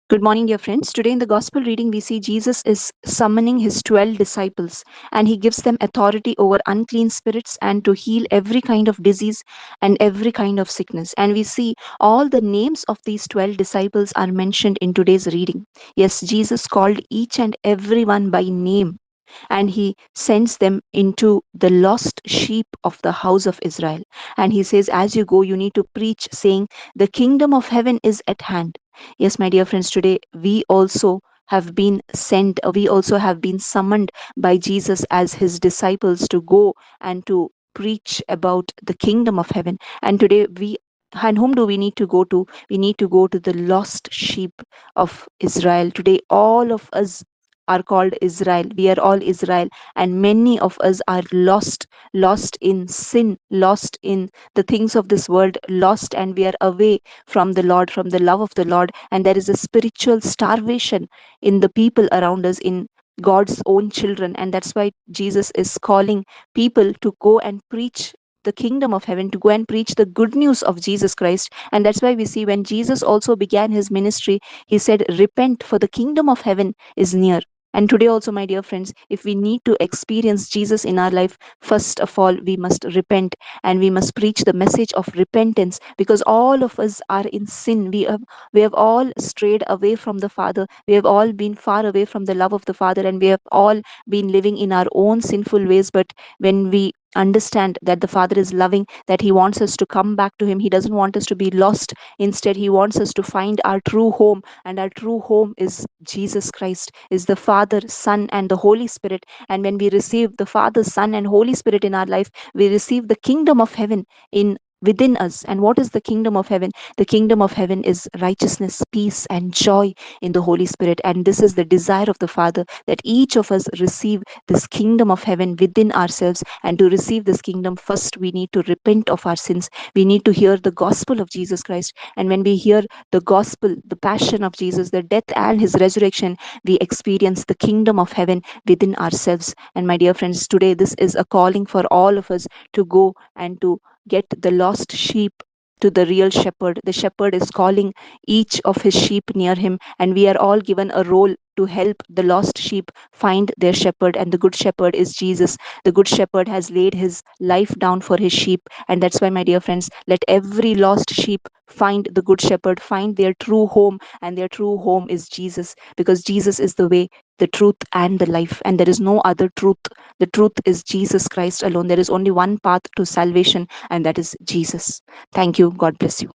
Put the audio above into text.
Good morning, dear friends. Today in the gospel reading, we see Jesus is summoning his 12 disciples and he gives them authority over unclean spirits and to heal every kind of disease and every kind of sickness. And we see all the names of these 12 disciples are mentioned in today's reading. Yes, Jesus called each and every one by name and he sends them into the lost sheep of the house of Israel. And he says, as you go, you need to preach, saying, the kingdom of heaven is at hand. Yes, my dear friends, today we also have been sent, we also have been summoned by Jesus as his disciples to go and to preach about the kingdom of heaven. And today we and whom do we need to go to? We need to go to the lost sheep of Israel. Today, all of us are called Israel. We are all Israel, and many of us are lost in sin, lost in the things of this world, lost, and we are away from the Lord, from the love of the Lord. And there is a spiritual starvation in the people around us, in God's own children. And that's why Jesus is calling people to go and preach the kingdom of heaven, to go and preach the good news of Jesus Christ. And that's why we see when Jesus also began his ministry, he said, repent, for the kingdom of heaven is near. And today, also, my dear friends, if we need to experience Jesus in our life, first of all, we must repent and we must preach the message of repentance, because all of us are in sin. We have all strayed away from the Father. We have all been far away from the love of the Father, and we have all been living in our own sinful ways. But when we understand that the Father is loving, that he wants us to come back to him, he doesn't want us to be lost. Instead, he wants us to find our true home, and our true home is Jesus Christ, is the Father, Son, and the Holy Spirit. And when we receive the Father, Son, and Holy Spirit in our life, we receive the kingdom of heaven in within us. And what is the kingdom of heaven? The kingdom of heaven is righteousness, peace, and joy in the Holy Spirit. And this is the desire of the Father, that each of us receive this kingdom of heaven within ourselves. And to receive this kingdom, first we need to repent of our sins. We need to hear the gospel of Jesus Christ. And when we hear the gospel, the passion of Jesus, the death and his resurrection, we experience the kingdom of heaven within ourselves. And my dear friends, today this is a calling for all of us to go and to get the lost sheep to the real shepherd. The shepherd is calling each of his sheep near him, and we are all given a role to help the lost sheep find their shepherd. And the good shepherd is Jesus. The good shepherd has laid his life down for his sheep. And that's why, my dear friends, let every lost sheep find the good shepherd, find their true home, and their true home is Jesus, because Jesus is the way, the truth, and the life, and there is no other truth. The truth is Jesus Christ alone. There is only one path to salvation, and that is Jesus. Thank you. God bless you.